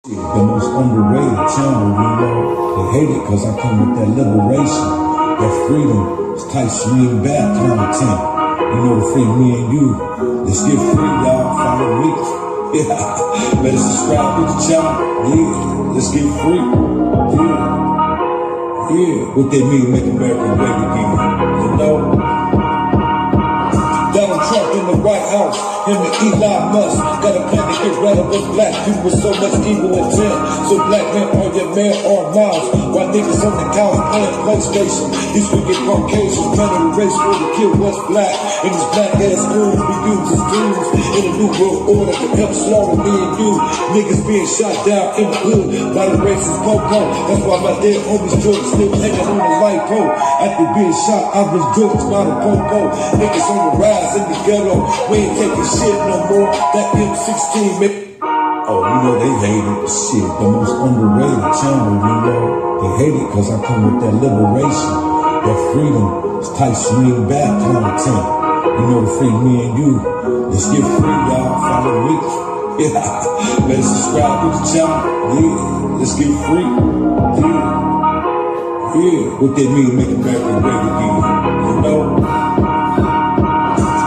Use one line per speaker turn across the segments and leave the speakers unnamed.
The most underrated channel, you know. They hate it because I come with that liberation, that freedom. It's tight swing back content. You know, to free me and you. Let's get free, y'all. Follow me. Yeah. Better subscribe to the channel. Yeah. Let's get free. Yeah. Yeah. What they mean, make America great again. You know? Donald Trump in the White House, him and Elon Musk got a plan to get rid of us black people with so much evil intent. So black men are your man or mouse, while niggas on the couch playing PlayStation. These wicked Caucasians planning a race war to kill what's black. And these black ass schools we use as tools in a new world order to help slaughter me and you. Niggas being shot down in the hood by the racist Poco. That's why my dead homies Jordan still hanging on the light pole. After being shot, I was joked by the Poco. Niggas on the rise in the ghetto, we ain't taking shit no more. That M16 man. Oh, you know they hate it. Shit, the most underrated channel, you know. They hate it because I come with that liberation, that freedom. It's tight swing back content. You know, to free me and you. Let's get free, y'all. Follow me. Yeah. Better subscribe to the channel. Yeah. Let's get free. Yeah. Yeah. What they mean, make America great again. You know?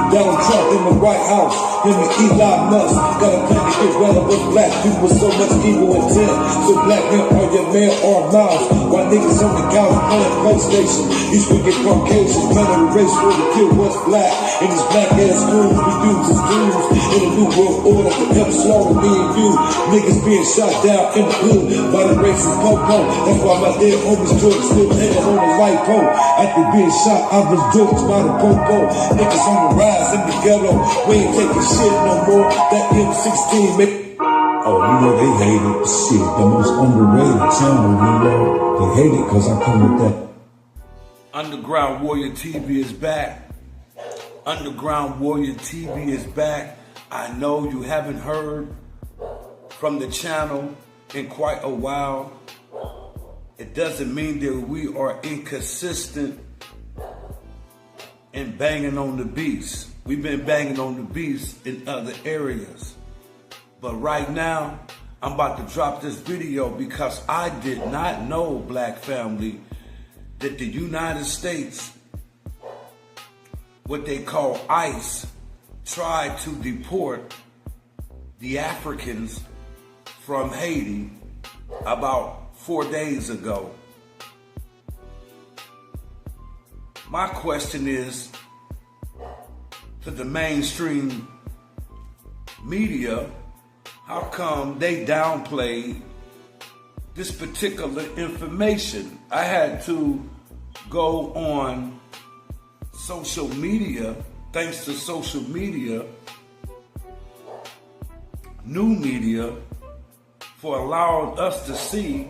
Donald Trump in the White House, him and Elon Musk got a plan to get rid of us black people with so much evil intent. So black men are your man or mouse, while niggas on the couch playing PlayStation. These wicked Caucasians planning a race war to kill what's black. And these black ass schools we use as tools in a new world order to help slaughter me and you. Niggas being shot down in the hood by the racist Poco. That's why my dead homies Jordan still hanging on the light pole. After being shot, I was joked by the Poco. Niggas on the rise in the ghetto, we ain't taking shit no more. That M16 man. Oh, you know they hate it. Shit, the most underrated channel, you know. They hate it because I come with that.
Underground Warrior TV is back. Underground Warrior TV is back. I know you haven't heard from the channel in quite a while. It doesn't mean that we are inconsistent in banging on the beast. We've been banging on the beast in other areas. But right now, I'm about to drop this video because I did not know, black family, that the United States, what they call ICE, tried to deport the Africans from Haiti about 4 days ago. My question is to the mainstream media, how come they downplayed this particular information? I had to go on social media, thanks to social media, new media, for allowing us to see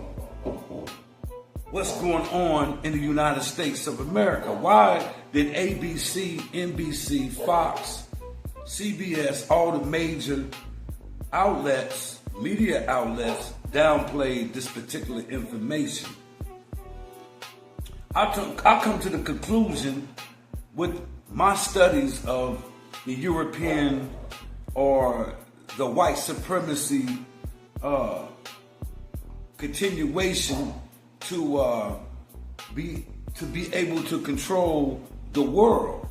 what's going on in the United States of America. Why did ABC, NBC, Fox, CBS, all the major outlets, media outlets, downplayed this particular information? I come to the conclusion with my studies of the European or the white supremacy continuation to be able to control the world,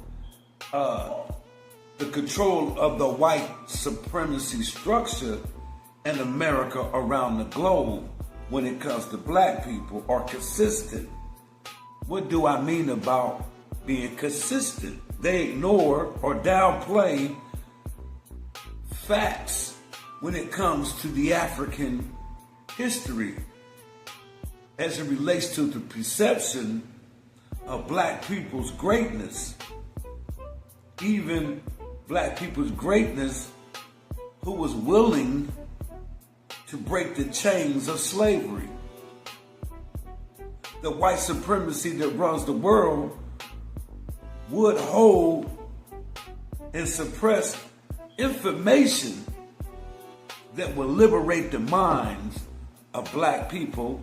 the control of the white supremacy structure in America around the globe when it comes to black people are consistent. What do I mean about being consistent? they ignore or downplay facts when it comes to the African history as it relates to the perception of black people's greatness. Even black people's greatness who was willing to break the chains of slavery. The white supremacy that runs the world would hold and suppress information that will liberate the minds of black people,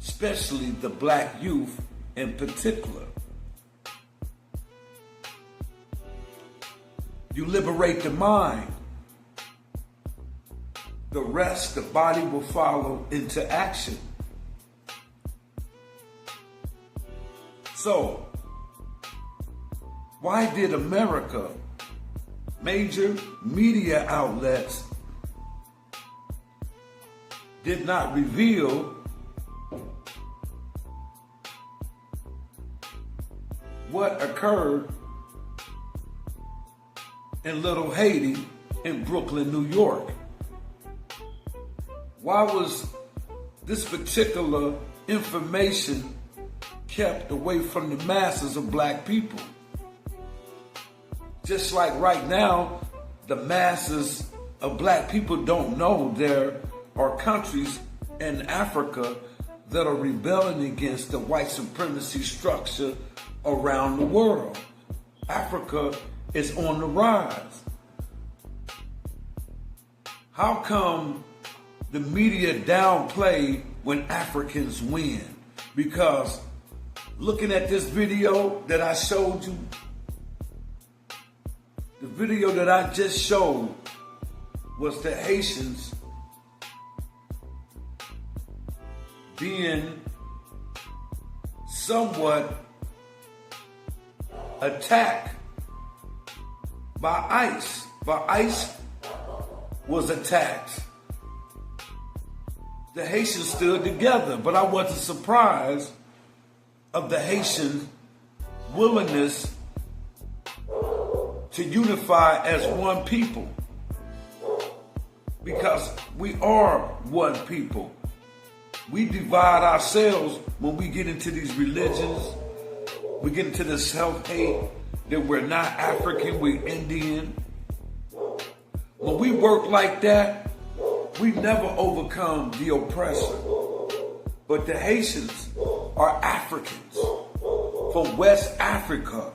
especially the black youth in particular. You liberate the mind, the rest, the body will follow into action. So, why did America, major media outlets, did not reveal what occurred in Little Haiti in Brooklyn, New York? Why was this particular information kept away from the masses of black people? Just like right now, the masses of black people don't know there are countries in Africa that are rebelling against the white supremacy structure around the world. Africa is on the rise. How come the media downplay when Africans win? Because looking at this video that I showed you, the video that I just showed was the Haitians being somewhat attacked by ICE. ICE was attacked. The Haitians stood together, but I wasn't surprised of the Haitian willingness to unify as one people, because we are one people. We divide ourselves when we get into these religions. We get into this self-hate that we're not African, we're Indian. When we work like that, we never overcome the oppressor. But the Haitians are Africans from West Africa.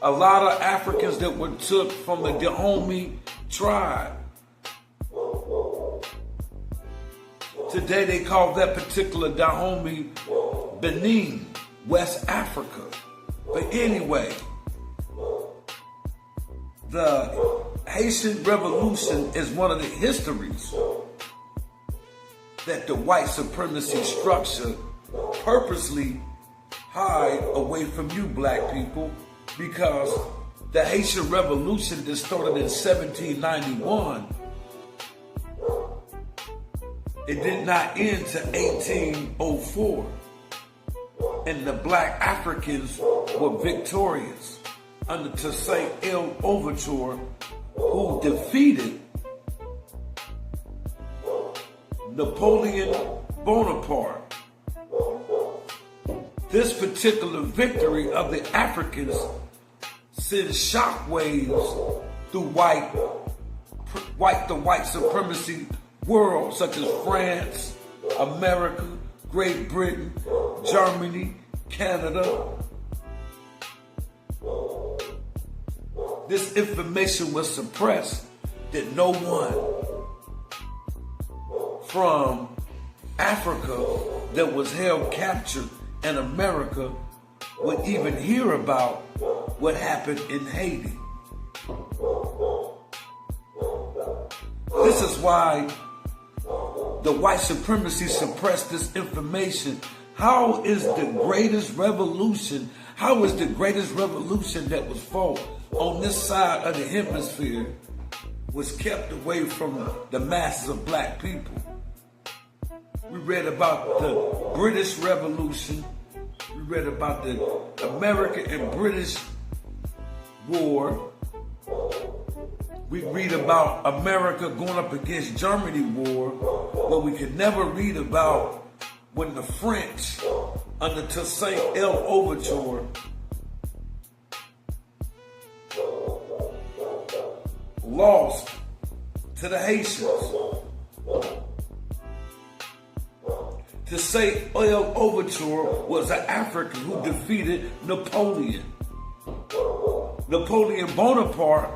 A lot of Africans that were took from the Dahomey tribe. Today they call that particular Dahomey Benin, West Africa. But anyway, the Haitian Revolution is one of the histories that the white supremacy structure purposely hide away from you black people, because the Haitian Revolution that started in 1791, it did not end to 1804. And the black Africans were victorious under Toussaint Louverture, who defeated Napoleon Bonaparte. This particular victory of the Africans sends shockwaves through the white supremacy world, such as France, America, Great Britain, Germany, Canada. This information was suppressed that no one from Africa that was held captured in America would even hear about what happened in Haiti. This is why the white supremacy suppressed this information. How is the greatest revolution that was fought on this side of the hemisphere was kept away from the masses of black people? We read about the British Revolution. We read about the American and British war. We read about America going up against Germany war, but we could never read about when the French, under Toussaint L. Overture, lost to the Haitians. Toussaint L. Overture was an African who defeated Napoleon. Napoleon Bonaparte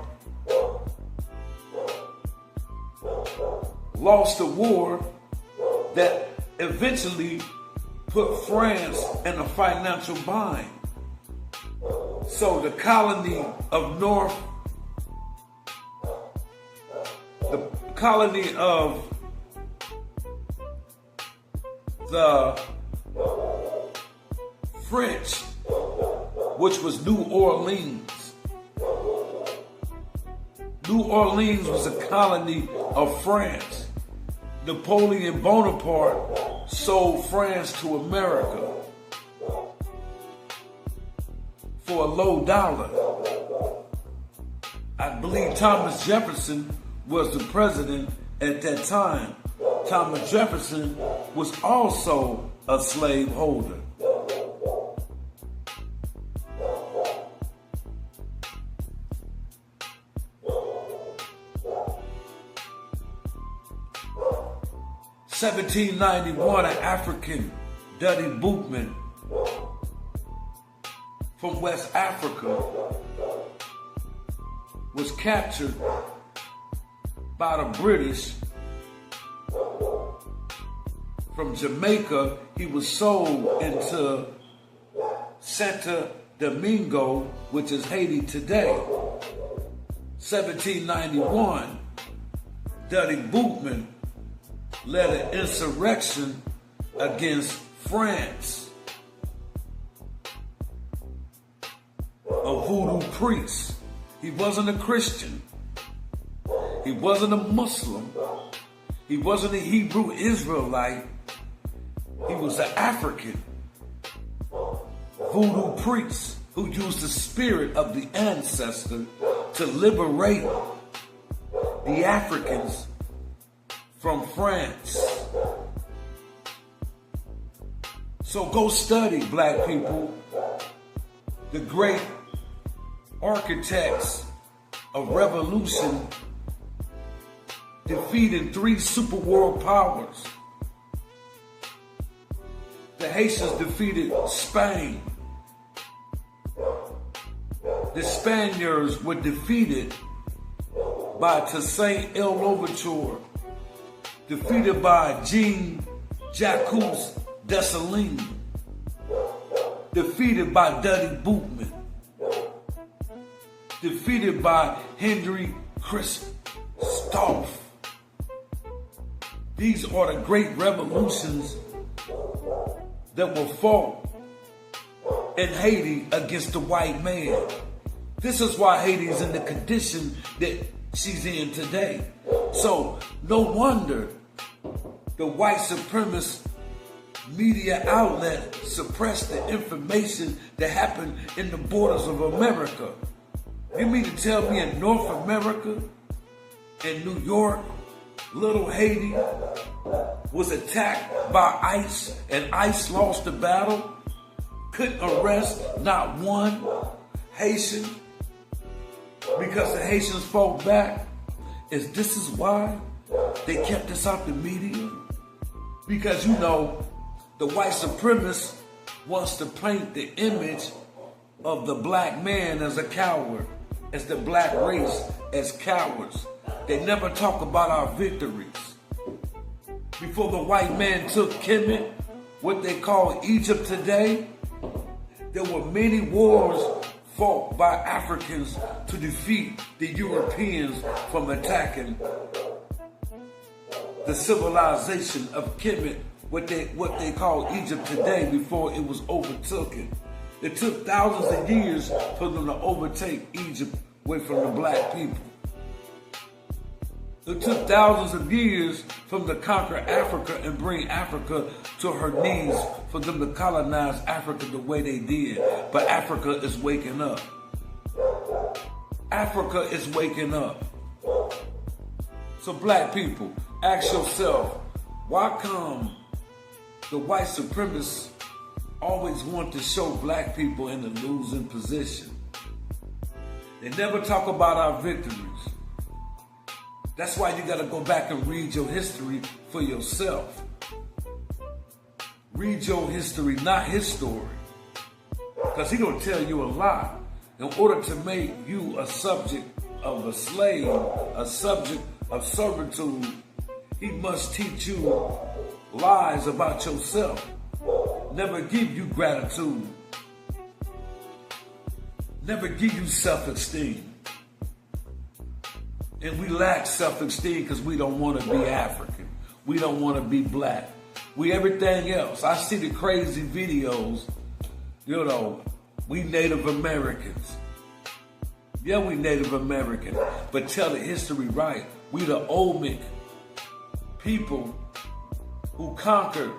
lost a war that eventually put France in a financial bind. So the colony of the French, which was New Orleans. New Orleans was a colony of France. Napoleon Bonaparte sold France to America for a low dollar. I believe Thomas Jefferson was the president at that time. Thomas Jefferson was also a slave holder. In 1791, an African, Duddy Bootman, from West Africa, was captured by the British. From Jamaica, he was sold into Santo Domingo, which is Haiti today. 1791, Duddy Bootman led an insurrection against France. A voodoo priest. He wasn't a Christian. He wasn't a Muslim. He wasn't a Hebrew Israelite. He was an African voodoo priest who used the spirit of the ancestor to liberate the Africans from France. So go study, black people, the great architects of revolution defeating 3 super world powers. The Haitians defeated Spain. The Spaniards were defeated by Toussaint L. Louverture, defeated by Jean-Jacques Dessalines, defeated by Duddy Bootman, defeated by Henry Christophe. These are the great revolutions that were fought in Haiti against the white man. This is why Haiti's in the condition that she's in today. So no wonder the white supremacist media outlet suppressed the information that happened in the borders of America. You mean to tell me in North America, in New York, Little Haiti was attacked by ICE and ICE lost the battle? Couldn't arrest not one Haitian because the Haitians fought back? This is why they kept this out the media? Because, you know, the white supremacist wants to paint the image of the black man as a coward, as the black race as cowards. They never talk about our victories. Before the white man took Kemet, what they call Egypt today, there were many wars fought by Africans to defeat the Europeans from attacking the civilization of Kemet, what they call Egypt today, before it was overtaken. It took thousands of years for them to overtake Egypt away from the black people. It took thousands of years for them to conquer Africa and bring Africa to her knees, for them to colonize Africa the way they did. But Africa is waking up. Africa is waking up. So black people, ask yourself, why come the white supremacists always want to show black people in a losing position? They never talk about our victories. That's why you gotta go back and read your history for yourself. Read your history, not his story. Because he gonna tell you a lie. In order to make you a subject of a slave, a subject of servitude, he must teach you lies about yourself. Never give you gratitude. Never give you self-esteem. And we lack self-esteem because we don't want to be African. We don't want to be black. We everything else. I see the crazy videos, we Native Americans. Yeah, we Native American, but tell the history right. We the Olmec people who conquered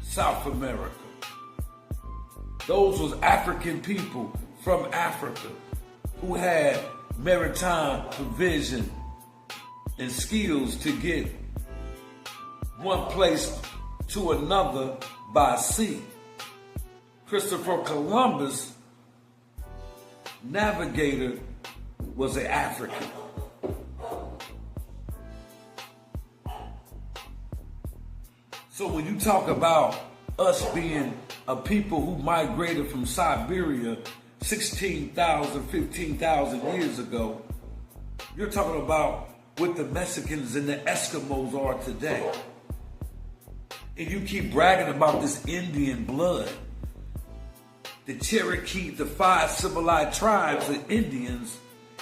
South America. Those was African people from Africa who had maritime provision and skills to get one place to another by sea. Christopher Columbus, navigator, was an African. So when you talk about us being a people who migrated from Siberia 16,000, 15,000 years ago, you're talking about what the Mexicans and the Eskimos are today. And you keep bragging about this Indian blood. The Cherokee, the 5 civilized tribes of Indians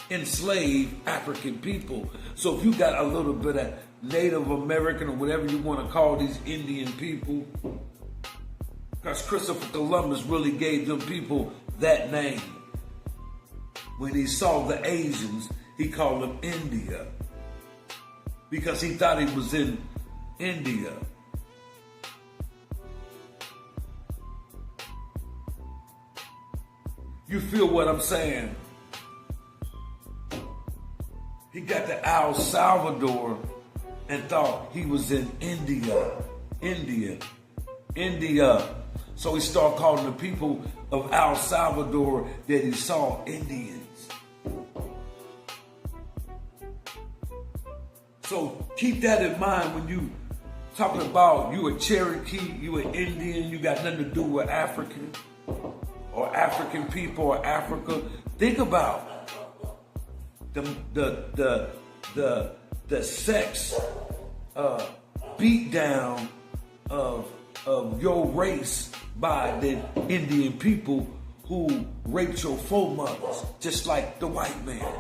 enslaved African people. So if you got a little bit of Native American or whatever you want to call these Indian people, because Christopher Columbus really gave them people that name. When he saw the Asians, he called them India, because he thought he was in India. You feel what I'm saying? He got to El Salvador and thought he was in India. So he started calling the people of El Salvador that he saw Indians. So keep that in mind when you talking about you a Cherokee, you an Indian, you got nothing to do with African or African people or Africa. Think about the sex beat down of your race by the Indian people who raped your foremothers, just like the white man.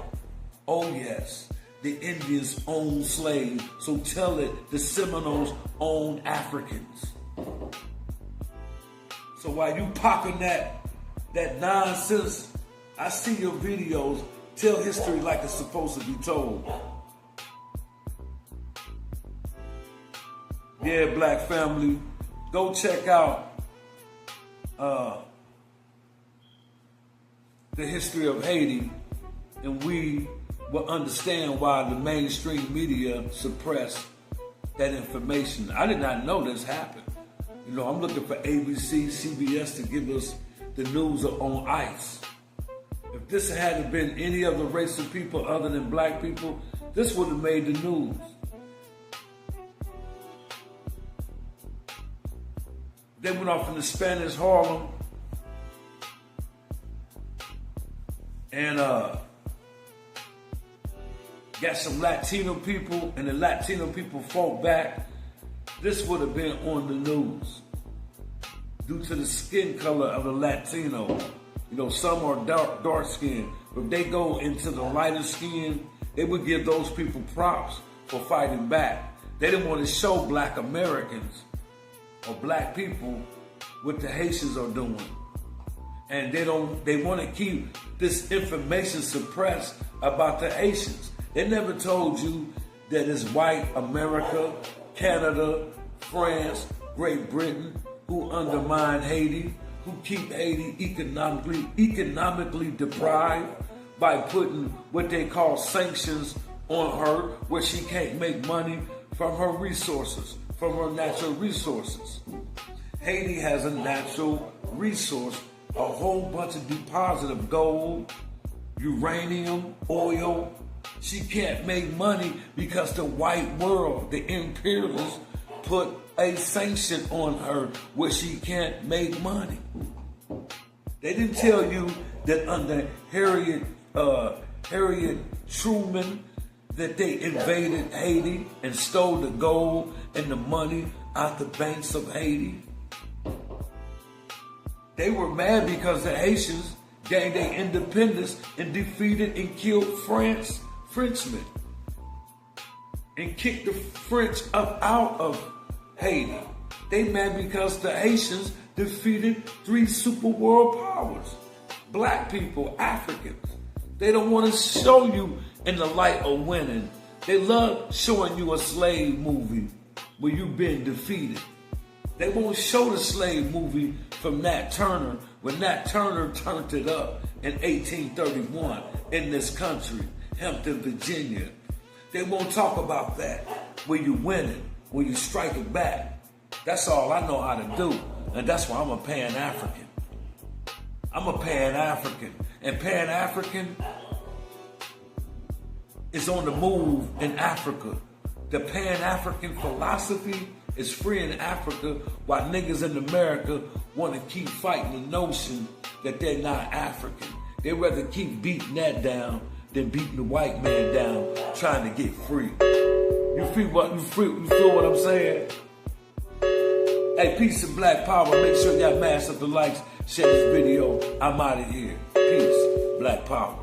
Oh yes, the Indians owned slaves, so tell it the Seminoles owned Africans. So while you popping that nonsense, I see your videos. Tell history like it's supposed to be told. Yeah, black family, go check out the history of Haiti, and we will understand why the mainstream media suppressed that information. I did not know this happened. I'm looking for ABC, CBS to give us the news on ice. If this hadn't been any other race of people other than black people, this would have made the news. They went off in the Spanish Harlem and got some Latino people, and the Latino people fought back. This would have been on the news due to the skin color of the Latino. Some are dark skin. If they go into the lighter skin, they would give those people props for fighting back. They didn't want to show black Americans or black people what the Haitians are doing. And they want to keep this information suppressed about the Haitians. They never told you that it's white America, Canada, France, Great Britain who undermine Haiti, who keep Haiti economically deprived by putting what they call sanctions on her, where she can't make money from her resources, from her natural resources. Haiti has a natural resource, a whole bunch of deposit of gold, uranium, oil. She can't make money because the white world, the imperialists, put a sanction on her where she can't make money. They didn't tell you that under Harriet Truman that they invaded Haiti and stole the gold and the money out the banks of Haiti. They were mad because the Haitians gained their independence and defeated and killed Frenchmen, and kicked the French up out of Haiti. They mad because the Haitians defeated 3 super world powers. Black people, Africans. They don't want to show you in the light of winning. They love showing you a slave movie where you've been defeated. They won't show the slave movie from Nat Turner when Nat Turner turned it up in 1831 in this country, Hampton, Virginia. They won't talk about that where you're winning, where you strike it back. That's all I know how to do, and that's why I'm a Pan-African. I'm a Pan-African, and Pan-African is on the move in Africa. The Pan-African philosophy is free in Africa, while niggas in America want to keep fighting the notion that they're not African. They'd rather keep beating that down than beating the white man down, trying to get free. You feel what I'm saying? Hey, peace and black power. Make sure y'all mash up the likes, share this video. I'm out of here. Peace, black power.